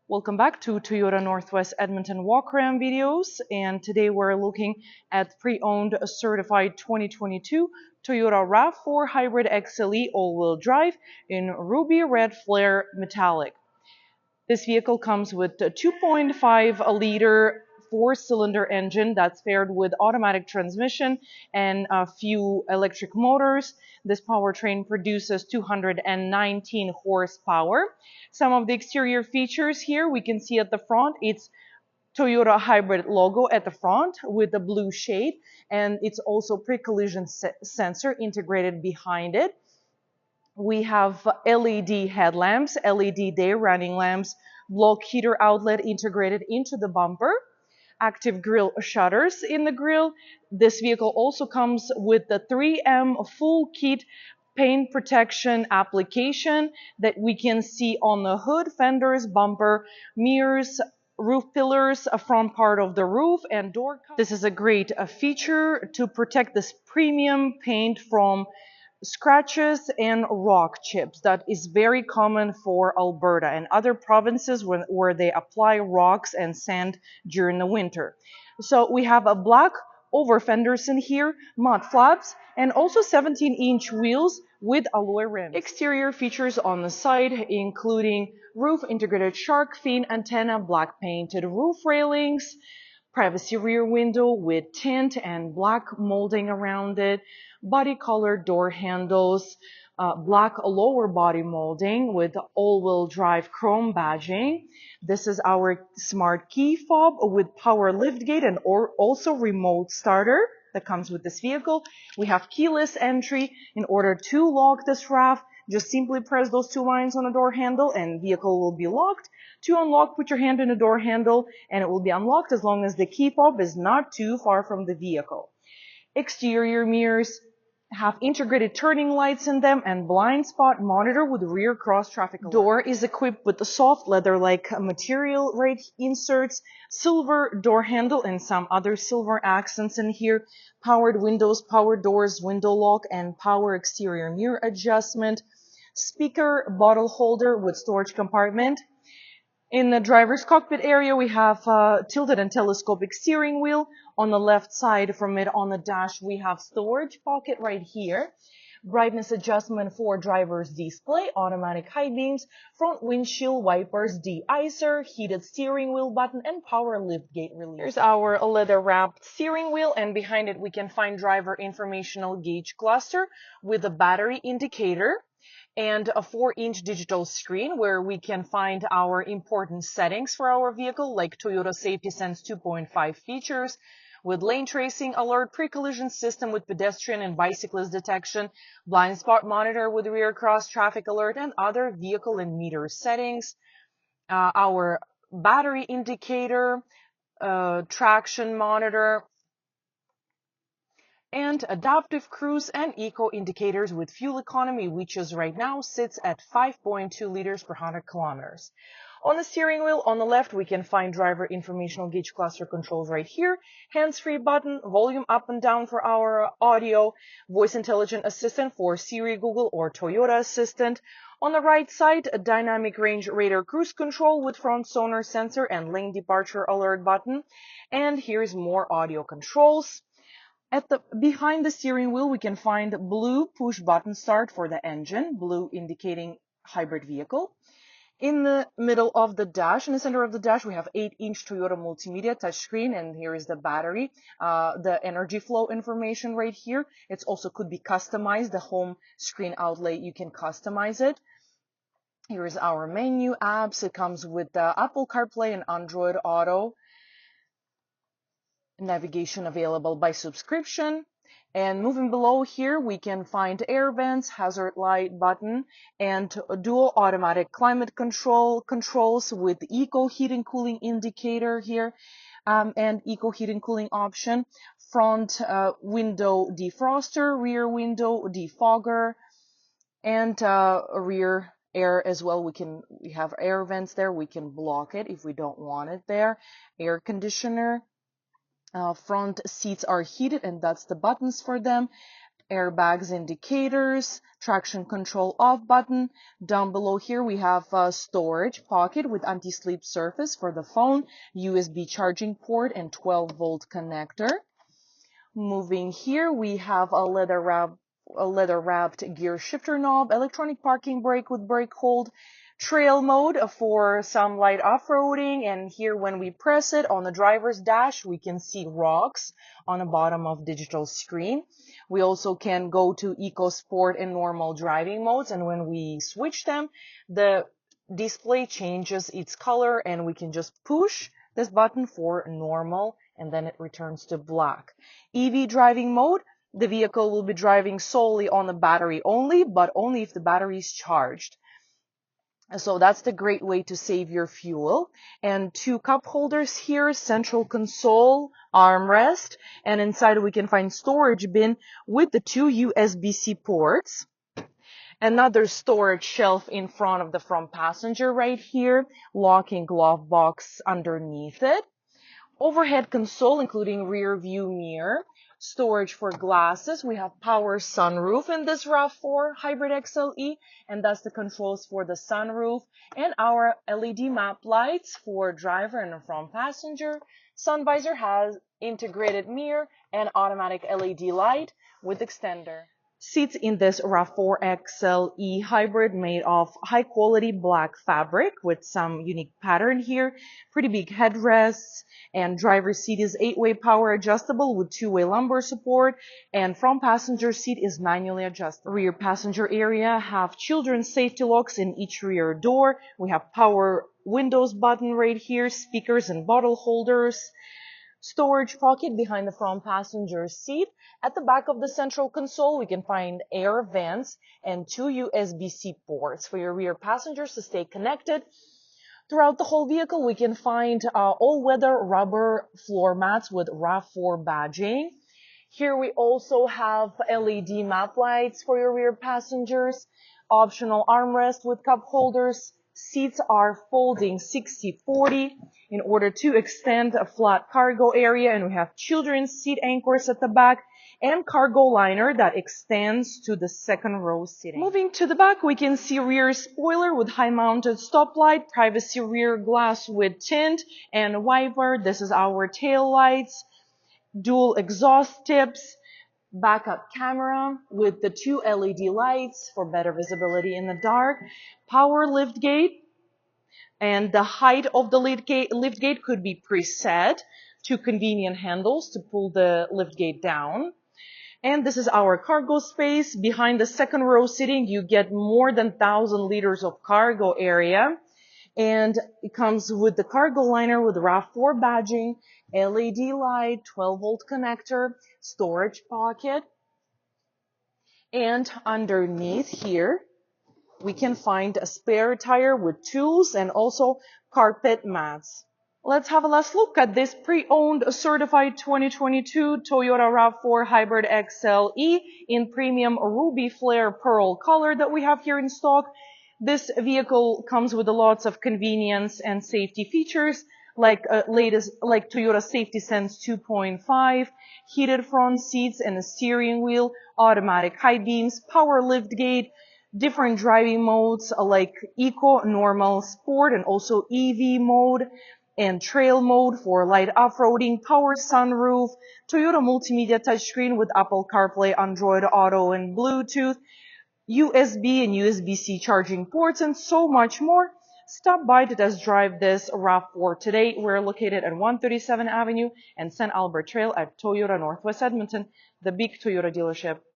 Welcome back to Toyota Northwest Edmonton walk-around videos, and today we're looking at pre-owned certified 2022 Toyota RAV4 Hybrid XLE all-wheel drive in ruby red flare metallic. This vehicle comes with a 2.5-liter four-cylinder engine that's paired with automatic transmission and a few electric motors. This powertrain produces 219 horsepower. Some of the exterior features here we can see at the front. It's Toyota hybrid logo at the front with the blue shade, and it's also pre-collision sensor integrated behind it. We have LED headlamps, LED day running lamps, block heater outlet integrated into the bumper, active grille shutters in the grille. This vehicle also comes with the 3M full kit paint protection application that we can see on the hood, fenders, bumper, mirrors, roof pillars, a front part of the roof, and door cover. This is a great feature to protect this premium paint from scratches and rock chips. That is very common for Alberta and other provinces where they apply rocks and sand during the winter. So we have a black over fenders in here, mud flaps, and also 17-inch wheels with alloy rims. Exterior features on the side including roof integrated shark fin antenna, black painted roof railings, privacy rear window with tint and black molding around it, body color door handles, black lower body molding with all-wheel drive chrome badging. This is our smart key fob with power liftgate and also remote starter that comes with this vehicle. We have keyless entry. In order to lock this RAV, just simply press those two lines on the door handle and vehicle will be locked. To unlock, put your hand in the door handle and it will be unlocked as long as the key fob is not too far from the vehicle. Exterior mirrors have integrated turning lights in them and blind spot monitor with rear cross traffic alert. Door is equipped with the soft leather-like material right inserts, silver door handle and some other silver accents in here, powered windows, power doors, window lock and power exterior mirror adjustment, speaker bottle holder with storage compartment. In the driver's cockpit area, we have tilted and telescopic steering wheel. On the left side from it on the dash, we have storage pocket right here. Brightness adjustment for driver's display, automatic high beams, front windshield wipers, de-icer, heated steering wheel button, and power liftgate release. Here's our leather-wrapped steering wheel, and behind it we can find driver informational gauge cluster with a battery indicator and a 4-inch digital screen where we can find our important settings for our vehicle, like Toyota Safety Sense 2.5 features with lane tracing alert, pre-collision system with pedestrian and bicyclist detection, blind spot monitor with rear cross traffic alert, and other vehicle and meter settings. Our battery indicator, traction monitor, and adaptive cruise and eco indicators with fuel economy, which is right now sits at 5.2 liters per 100 kilometers. On the steering wheel on the left, we can find driver informational gauge cluster controls right here, hands-free button, volume up and down for our audio, voice intelligent assistant for Siri, Google, or Toyota Assistant. On the right side, a dynamic range radar cruise control with front sonar sensor and lane departure alert button. And here's more audio controls. Behind the steering wheel, we can find blue push button start for the engine, blue indicating hybrid vehicle. In the middle of the dash, in the center of the dash, we have 8-inch Toyota multimedia touchscreen, and here is the battery, the energy flow information right here. It also could be customized. The home screen outlet, you can customize it. Here is our menu apps. It comes with the Apple CarPlay and Android Auto. Navigation available by subscription. And moving below here, we can find air vents, hazard light button, and dual automatic climate controls with eco heating cooling indicator here, and eco heating cooling option, front window defroster, rear window defogger, and rear air as well. We have air vents there. We can block it if we don't want it there. Air conditioner. Front seats are heated, and that's the buttons for them. airbags indicators, traction control off button. Down below here we have a storage pocket with anti-slip surface for the phone, USB charging port, and 12-volt connector. Moving here, we have a leather-wrapped gear shifter knob, electronic parking brake with brake hold, trail mode for some light off-roading, and here when we press it on the driver's dash, we can see rocks on the bottom of digital screen. We also can go to Eco Sport and normal driving modes, and when we switch them, the display changes its color, and we can just push this button for normal, and then it returns to black. EV driving mode, the vehicle will be driving solely on the battery only, but only if the battery is charged. So that's the great way to save your fuel. And 2 cup holders here, central console, armrest, and inside we can find storage bin with the 2 USB-C ports. Another storage shelf in front of the front passenger right here, locking glove box underneath it. Overhead console including rear view mirror, storage for glasses. We have power sunroof in this RAV4 hybrid XLE, and that's the controls for the sunroof, and our LED map lights for driver and front passenger. Sun visor has integrated mirror and automatic LED light with extender. Seats in this RAV4 XLE hybrid made of high quality black fabric with some unique pattern here, pretty big headrests, and driver's seat is 8-way power adjustable with 2-way lumbar support, and front passenger seat is manually adjustable. Rear passenger area have children's safety locks in each rear door. We have power windows button right here, speakers and bottle holders. Storage pocket behind the front passenger seat. At the back of the central console, we can find air vents and 2 USB-C ports for your rear passengers to stay connected. Throughout the whole vehicle, we can find all-weather rubber floor mats with RAV4 badging. Here we also have LED map lights for your rear passengers, optional armrest with cup holders. Seats are folding 60-40 in order to extend a flat cargo area, and we have children's seat anchors at the back and cargo liner that extends to the second row seating. Moving to the back, we can see rear spoiler with high-mounted stoplight, privacy rear glass with tint and wiper. This is our tail lights, dual exhaust tips, backup camera with the 2 LED lights for better visibility in the dark, power lift gate, and the height of the lift gate could be preset to convenient handles to pull the lift gate down. And this is our cargo space. Behind the second row seating, you get more than 1,000 liters of cargo area. And it comes with the cargo liner with RAV4 badging, LED light, 12-volt connector, storage pocket. And underneath here, we can find a spare tire with tools and also carpet mats. Let's have a last look at this pre-owned certified 2022 Toyota RAV4 Hybrid XLE in premium ruby flare pearl color that we have here in stock. This vehicle comes with lots of convenience and safety features like Toyota Safety Sense 2.5, heated front seats and a steering wheel, automatic high beams, power lift gate, different driving modes like Eco, Normal, Sport, and also EV mode, and trail mode for light off-roading, power sunroof, Toyota multimedia touchscreen with Apple CarPlay Android Auto and Bluetooth, USB and USB-C charging ports, and so much more. Stop by to test drive this RAV4 today. We're located at 137 Avenue and St. Albert Trail at Toyota Northwest Edmonton, the big Toyota dealership.